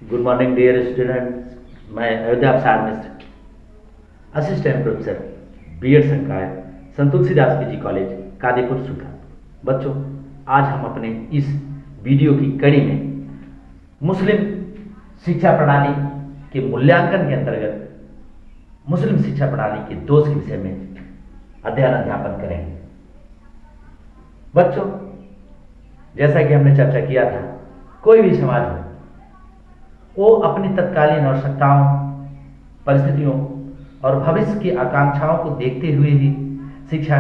Good morning dear students. मैं Ayodhya Prasad Mishra, assistant professor BEd संकाय Sant Tulsidas PG college Kadipur Sultan. बच्चों, आज हम अपने इस वीडियो की कड़ी में मुस्लिम शिक्षा प्रणाली के मूल्यांकन के अंतर्गत मुस्लिम शिक्षा प्रणाली के दोष के विषय में अध्ययन अध्यापन करेंगे। बच्चों, जैसा कि हमने चर्चा किया था, कोई भी समाज हो वो अपनी तत्कालीन आवश्यकताओं, परिस्थितियों और भविष्य की आकांक्षाओं को देखते हुए ही शिक्षा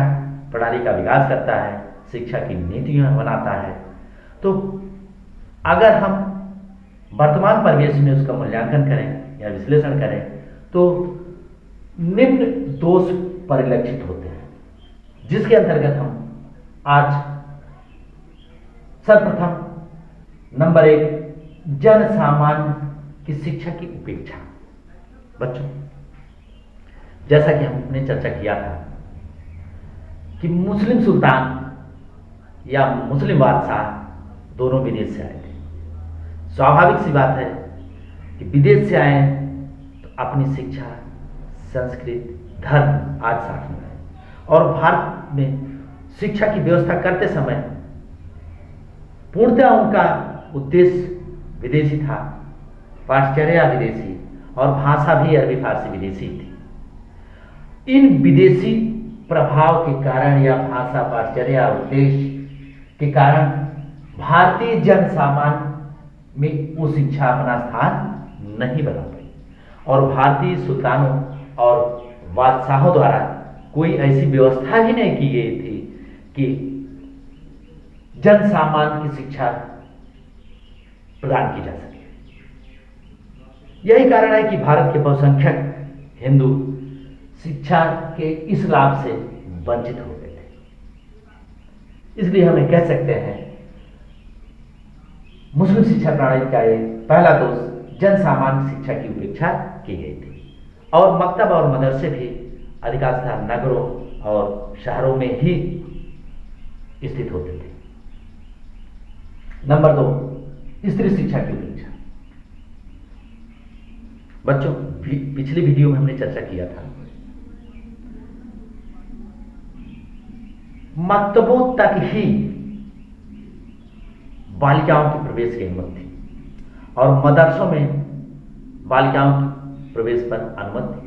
प्रणाली का विकास करता है, शिक्षा की नीतियां बनाता है। तो अगर हम वर्तमान परिवेश में उसका मूल्यांकन करें या विश्लेषण करें तो निम्न दोष परिलक्षित होते हैं, जिसके अंतर्गत हम आज सर्वप्रथम नंबर 1, जन सामान्य की शिक्षा की उपेक्षा। बच्चों, जैसा कि हमने चर्चा किया था कि मुस्लिम सुल्तान या मुस्लिम बादशाह दोनों विदेश से आए थे। स्वाभाविक सी बात है कि विदेश से आए तो अपनी शिक्षा, संस्कृति, धर्म आज साथ में है और भारत में शिक्षा की व्यवस्था करते समय पूर्णतः उनका उद्देश्य विदेशी था, पाठचर्या विदेशी और भाषा भी अरबी फारसी विदेशी थी। इन विदेशी प्रभाव के कारण या भाषा, पाठचर्या, उद्देश्य के कारण भारतीय जन सामान्य में वो शिक्षा अपना स्थान नहीं बना पाई और भारतीय सुल्तानों और बादशाहों द्वारा कोई ऐसी व्यवस्था ही नहीं की गई थी कि जन सामान्य की शिक्षा प्रदान की जा सके। यही कारण है कि भारत के बहुसंख्यक हिंदू शिक्षा के इस लाभ से वंचित हो गए थे। इसलिए हमें कह सकते हैं मुस्लिम शिक्षा प्रणाली का एक पहला दोष जन सामान्य शिक्षा की उपेक्षा की गई थी और मकतब और मदरसे भी अधिकांशतः नगरों और शहरों में ही स्थित होते थे। नंबर 2, स्त्री शिक्षा की उपेक्षा। बच्चों, पिछली वीडियो में हमने चर्चा किया था मकतबों तक ही बालिकाओं के प्रवेश की अनुमति थी और मदरसों में बालिकाओं के प्रवेश पर अनुमति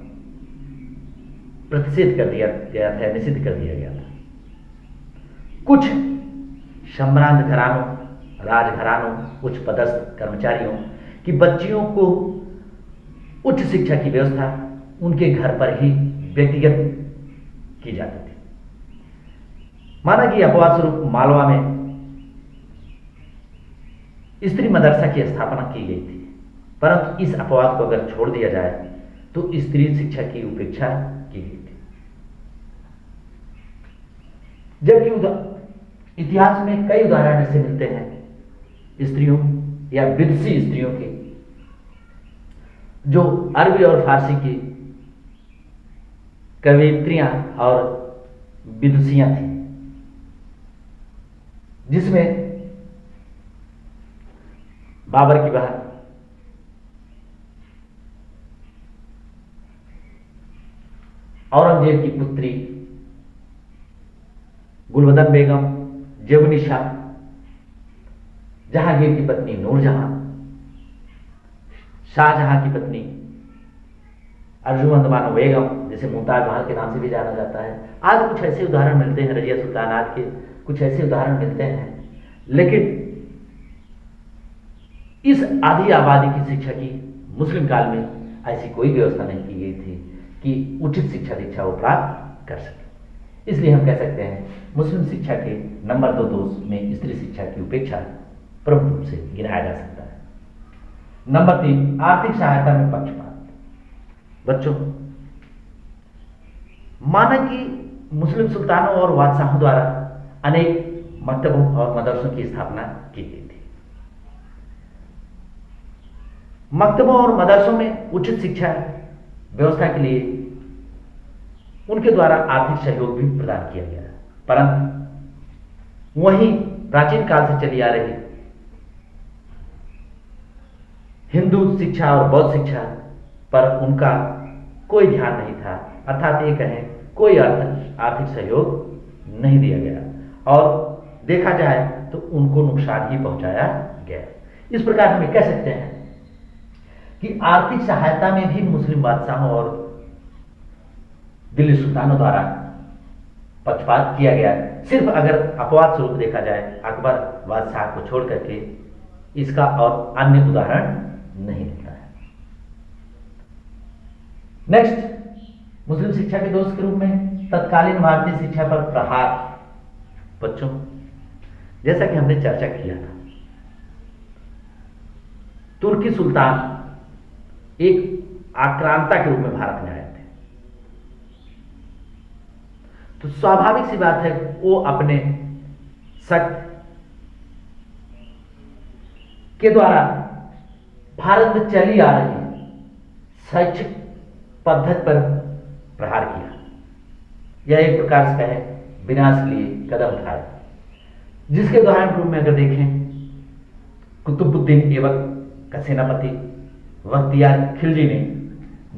प्रतिषेध कर दिया गया था, निषिद्ध कर दिया गया था। कुछ सम्भ्रांत घरानों, राजघरानों, उच्च पदस्थ कर्मचारियों की बच्चियों को उच्च शिक्षा की व्यवस्था उनके घर पर ही व्यक्तिगत की जाती थी। माना कि अपवाद स्वरूप मालवा में स्त्री मदरसा की स्थापना की गई थी, परंतु इस अपवाद को अगर छोड़ दिया जाए तो स्त्री शिक्षा की उपेक्षा की गई थी। जबकि इतिहास में कई उदाहरण ऐसे मिलते हैं स्त्रियों या विदेशी स्त्रियों के जो अरबी और फारसी की कवयित्रियां और विदुषियां थी, जिसमें बाबर की बहन औरंगजेब की पुत्री गुलबदन बेगम, जेबनिशा, जहांगीर की पत्नी नूरजहां, शाहजहां की पत्नी अर्जुमंद बानो बेगम, जिसे मुमताज महल के नाम से भी जाना जाता है, आज कुछ ऐसे उदाहरण मिलते हैं, रजिया सुल्तानात के कुछ ऐसे उदाहरण मिलते हैं। लेकिन इस आधी आबादी की शिक्षा की मुस्लिम काल में ऐसी कोई व्यवस्था नहीं की गई थी कि उचित शिक्षा दीक्षा वो प्राप्त कर सके। इसलिए हम कह सकते हैं मुस्लिम शिक्षा के नंबर 2 दोष में स्त्री शिक्षा की उपेक्षा प्रमुख रूप से गिनाया जा सकता है। नंबर 3, आर्थिक सहायता में पक्षपात। बच्चों, माना कि मुस्लिम सुल्तानों और बादशाहों द्वारा अनेक मकतबों और मदरसों की स्थापना की गई थी। मकतबों और मदरसों में उचित शिक्षा व्यवस्था के लिए उनके द्वारा आर्थिक सहयोग भी प्रदान किया गया, परंतु वहीं प्राचीन काल से चली आ रही हिंदू शिक्षा और बौद्ध शिक्षा पर उनका कोई ध्यान नहीं था, अर्थात ये कहें कोई आर्थिक सहयोग नहीं दिया गया और देखा जाए तो उनको नुकसान ही पहुंचाया गया। इस प्रकार हम कह सकते हैं कि आर्थिक सहायता में भी मुस्लिम बादशाहों और दिल्ली सुल्तानों द्वारा पक्षपात किया गया। सिर्फ अगर अपवाद स्वरूप देखा जाए अकबर बादशाह को छोड़ करके इसका और अन्य उदाहरण नहीं मिलता है। नेक्स्ट, मुस्लिम शिक्षा के दोष के रूप में तत्कालीन भारतीय शिक्षा पर प्रहार। बच्चों, जैसा कि हमने चर्चा किया था, तुर्की सुल्तान एक आक्रांता के रूप में भारत में आए थे, तो स्वाभाविक सी बात है वो अपने शक्ति के द्वारा भारत में चली आ रही शैक्षिक पद्धति पर प्रहार किया। यह एक प्रकार से कहें विनाश के लिए कदम उठाए, जिसके उदाहरण के रूप में अगर देखें, कुतुबुद्दीन ऐबक का सेनापति बख्तियार खिलजी ने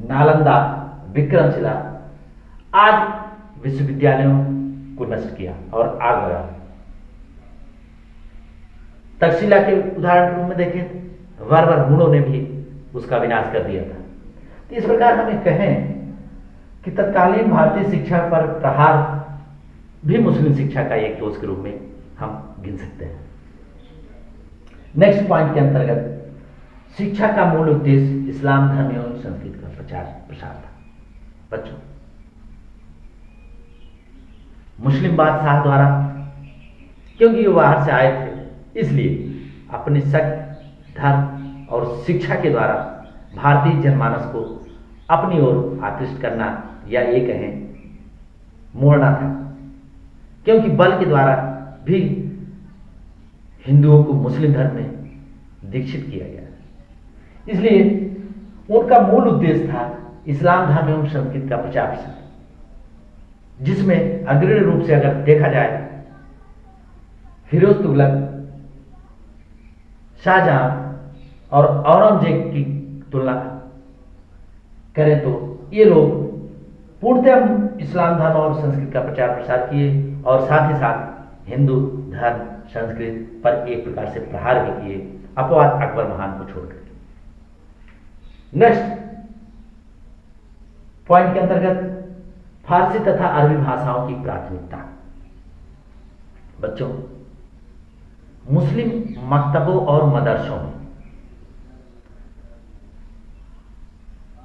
नालंदा, विक्रमशिला आदि विश्वविद्यालयों को नष्ट किया और आग लगा। तक्षशिला के उदाहरण के रूप में देखें, बर्बर हुणों ने भी उसका विनाश कर दिया था। तो इस प्रकार हमें कहें कि तत्कालीन भारतीय शिक्षा पर प्रहार भी मुस्लिम शिक्षा का एक दोष के रूप में हम गिन सकते हैं। नेक्स्ट पॉइंट के अंतर्गत शिक्षा का मूल उद्देश्य इस्लाम धर्म एवं संस्कृति का प्रचार प्रसार था। बच्चों, मुस्लिम बादशाह द्वारा, क्योंकि वो बाहर से आए थे, इसलिए अपने शक्ति, धर्म और शिक्षा के द्वारा भारतीय जनमानस को अपनी ओर आकृष्ट करना या ये कहें मोड़ना था, क्योंकि बल के द्वारा भी हिंदुओं को मुस्लिम धर्म में दीक्षित किया गया। इसलिए उनका मूल उद्देश्य था इस्लाम धर्म एवं संस्कृति का प्रचार प्रसार, जिसमें अग्रणी रूप से अगर देखा जाए फिरोज तुगलक, शाहजहां और औरंगजेब की तुलना करें तो ये लोग पूर्णतः इस्लाम धर्म और संस्कृति का प्रचार प्रसार किए और साथ ही साथ हिंदू धर्म संस्कृति पर एक प्रकार से प्रहार भी किए, अपवाद अकबर महान को छोड़कर। नेक्स्ट पॉइंट के अंतर्गत फारसी तथा अरबी भाषाओं की प्राथमिकता। बच्चों, मुस्लिम मकतबों और मदरसों में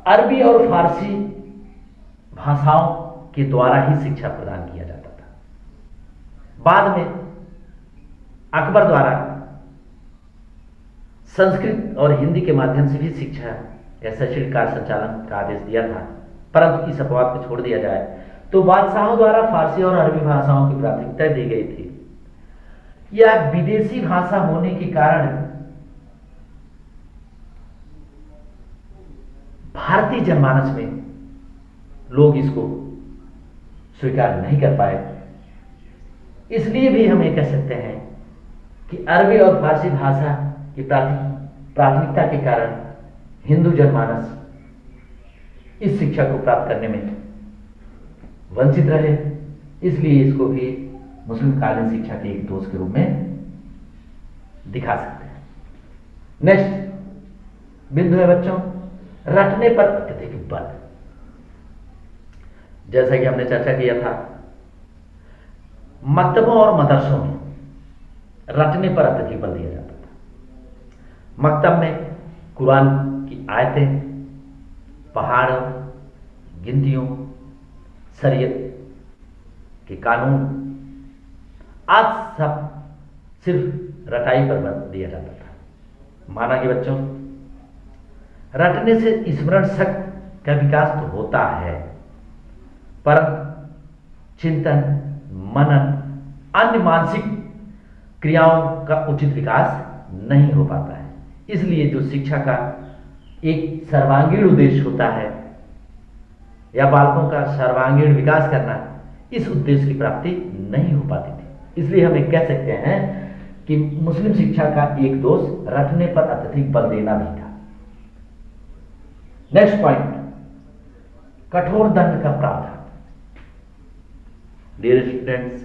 अरबी और फारसी भाषाओं के द्वारा ही शिक्षा प्रदान किया जाता था। बाद में अकबर द्वारा संस्कृत और हिंदी के माध्यम से भी शिक्षा या शैक्षणिक कार्य संचालन का आदेश दिया था, परंतु इस अपवाद को छोड़ दिया जाए तो बादशाहों द्वारा फारसी और अरबी भाषाओं की प्राथमिकता दी गई थी। यह विदेशी भाषा होने के कारण भारतीय जनमानस में लोग इसको स्वीकार नहीं कर पाए। इसलिए भी हम ये कह सकते हैं कि अरबी और फारसी भाषा की प्राथमिकता के कारण हिंदू जनमानस इस शिक्षा को प्राप्त करने में वंचित रहे। इसलिए इसको भी मुस्लिम कालीन शिक्षा के एक दोष के रूप में दिखा सकते हैं। नेक्स्ट बिंदु है बच्चों, रटने पर अत्यधिक बल। जैसा कि हमने चर्चा किया था, मकतबों और मदरसों में रटने पर अत्यधिक बल दिया जाता था। मकतब में कुरान की आयतें, पहाड़ों, गिनतियों, शरीयत के कानून आज सब सिर्फ रटाई पर बल दिया जाता था। माना कि बच्चों, रटने से स्मरण शक्ति का विकास तो होता है, पर चिंतन, मनन, अन्य मानसिक क्रियाओं का उचित विकास नहीं हो पाता है। इसलिए जो शिक्षा का एक सर्वांगीण उद्देश्य होता है या बालकों का सर्वांगीण विकास करना, इस उद्देश्य की प्राप्ति नहीं हो पाती थी। इसलिए हम कह सकते हैं कि मुस्लिम शिक्षा का एक दोष रटने पर अत्यधिक बल देना भी था। नेक्स्ट पॉइंट, कठोर दंड का प्रावधान। डियर स्टूडेंट्स,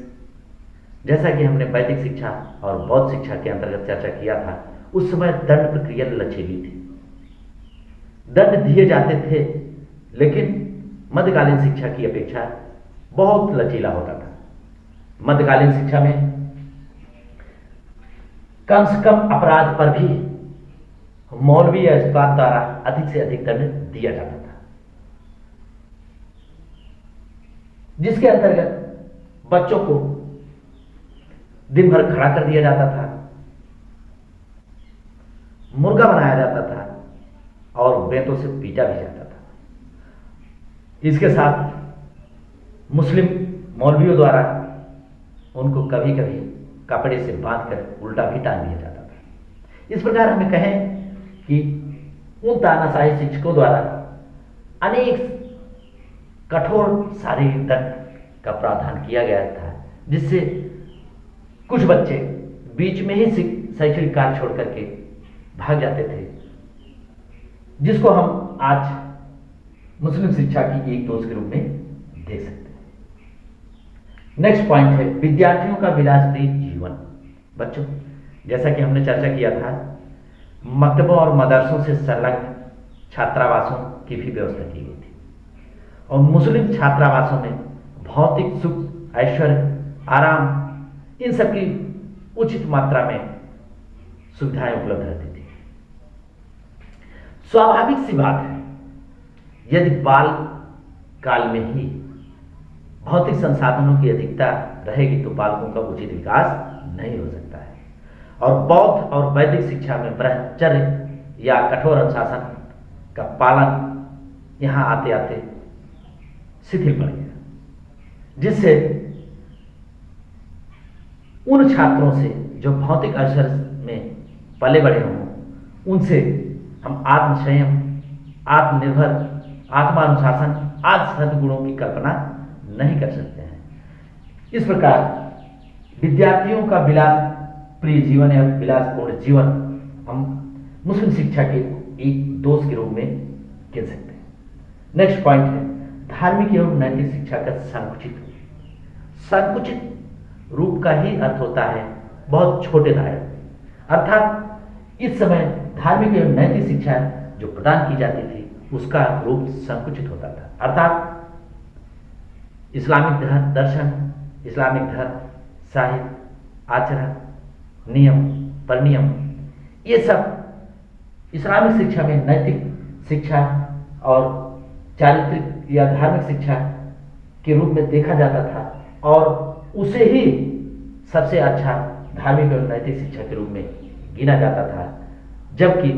जैसा कि हमने वैदिक शिक्षा और बौद्ध शिक्षा के अंतर्गत चर्चा किया था, उस समय दंड प्रक्रिया लचीली थी, दंड दिए जाते थे, लेकिन मध्यकालीन शिक्षा की अपेक्षा बहुत लचीला होता था। मध्यकालीन शिक्षा में कम से कम अपराध पर भी मौलवी या उस्ताद द्वारा अधिक से अधिक दंड दिया जाता था, जिसके अंतर्गत बच्चों को दिन भर खड़ा कर दिया जाता था, मुर्गा बनाया जाता था और बेंतों से पीटा भी जाता था। इसके साथ मुस्लिम मौलवियों द्वारा उनको कभी कभी कपड़े से बांधकर उल्टा भी टांग दिया जाता था। इस प्रकार हमें कहें कि उन तानाशाही शिक्षकों द्वारा अनेक कठोर शारीरिक दंड का प्रावधान किया गया था, जिससे कुछ बच्चे बीच में ही शैक्षणिक कार्य छोड़ करके भाग जाते थे, जिसको हम आज मुस्लिम शिक्षा की एक दोष के रूप में देख सकते हैं। नेक्स्ट पॉइंट है विद्यार्थियों का विलासप्रिय जीवन। बच्चों, जैसा कि हमने चर्चा किया था, मकतबों और मदरसों से संलग्न छात्रावासों की भी व्यवस्था की गई थी, और मुस्लिम छात्रावासों में भौतिक सुख, ऐश्वर्य, आराम, इन सब की उचित मात्रा में सुविधाएं उपलब्ध रहती थी। स्वाभाविक सी बात है, यदि बाल काल में ही भौतिक संसाधनों की अधिकता रहेगी तो बालकों का उचित विकास नहीं हो सकता है, और बौद्ध और वैदिक शिक्षा में ब्रह्मचर्य या कठोर अनुशासन का पालन यहां आते आते शिथिल पड़ गया, जिससे उन छात्रों से जो भौतिक ऐश्वर्य में पले बड़े हों, उनसे हम आत्मसंयम, आत्मनिर्भर, आत्मानुशासन आदि सद्गुणों की कल्पना नहीं कर सकते हैं। इस प्रकार विद्यार्थियों का विलास प्रिय जीवन या विलासपूर्ण जीवन हम मुस्लिम शिक्षा के एक दोष के रूप में गिन सकते हैं। नेक्स्ट पॉइंट है धार्मिक एवं नैतिक शिक्षा का संकुचित रूप का ही अर्थ होता है बहुत छोटे दायरे, अर्थात इस समय धार्मिक एवं नैतिक शिक्षा जो प्रदान की जाती थी उसका रूप संकुचित होता था, अर्थात इस्लामिक दर्शन, इस्लामिक धर्म, साहित्य, आचरण, नियम, परिनियम, ये सब इस्लामिक शिक्षा में नैतिक शिक्षा और चारित्रिक या धार्मिक शिक्षा के रूप में देखा जाता था, और उसे ही सबसे अच्छा धार्मिक और नैतिक शिक्षा के रूप में गिना जाता था। जबकि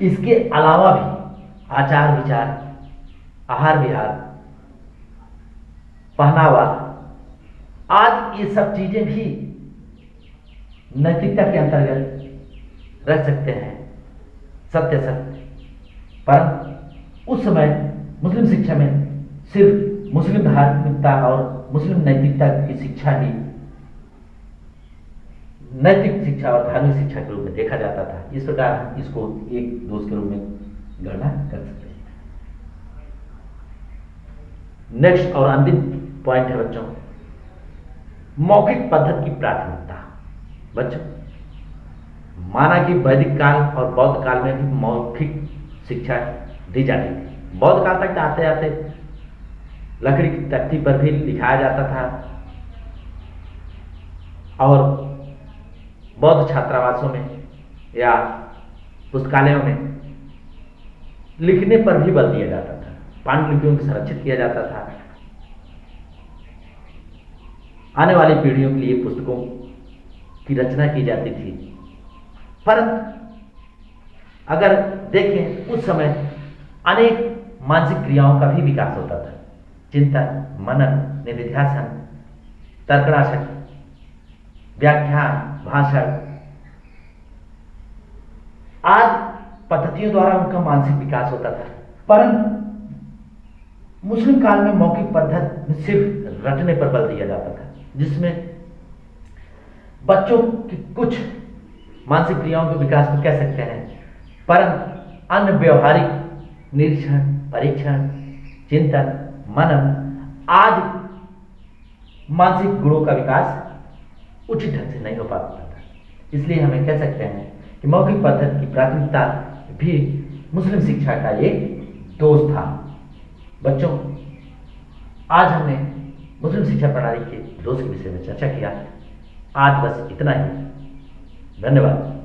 इसके अलावा भी आचार विचार, आहार विहार, पहनावा आदि ये सब चीजें भी नैतिकता के अंतर्गत रख सकते हैं, सत्य सत्य। परंतु उस समय मुस्लिम शिक्षा में सिर्फ मुस्लिम धार्मिकता और मुस्लिम नैतिकता की शिक्षा ही नैतिक शिक्षा और धार्मिक शिक्षा के रूप में देखा जाता था। इस प्रकार हम इसको एक दोष के रूप में गणना कर सकते हैं। नेक्स्ट और अंतिम पॉइंट है बच्चों, मौखिक पद्धति की प्राथमिकता। बच्चों, माना कि वैदिक काल और बौद्ध काल में भी मौखिक शिक्षा दी जाती थी। बौद्ध काल तक आते आते लकड़ी की तख्ती पर भी लिखाया जाता था, और बौद्ध छात्रावासों में या पुस्तकालयों में लिखने पर भी बल दिया जाता था, पांडुलिपियों को संरक्षित किया जाता था। आने वाली पीढ़ियों के लिए पुस्तकों की रचना की जाती थी। परंतु अगर देखें उस समय अनेक मानसिक क्रियाओं का भी विकास होता था, चिंतन, मनन, निधिध्यासन, तर्कणाशक, व्याख्यान, भाषण आदि पद्धतियों द्वारा उनका मानसिक विकास होता था। परंतु मुस्लिम काल में मौखिक पद्धति में सिर्फ रटने पर बल दिया जाता था, जिसमें बच्चों की कुछ मानसिक क्रियाओं के विकास को कह सकते हैं, परंतु अन्य व्यवहारिक निरीक्षण, परीक्षण, चिंतन, मनन आदि मानसिक गुणों का विकास उचित ढंग से नहीं हो पाता था। इसलिए हमें कह सकते हैं कि मौखिक पद्धति की प्राथमिकता भी मुस्लिम शिक्षा का एक दोष था। बच्चों, आज हमने मुस्लिम शिक्षा प्रणाली के दोष के विषय में चर्चा किया। आज बस इतना ही। धन्यवाद।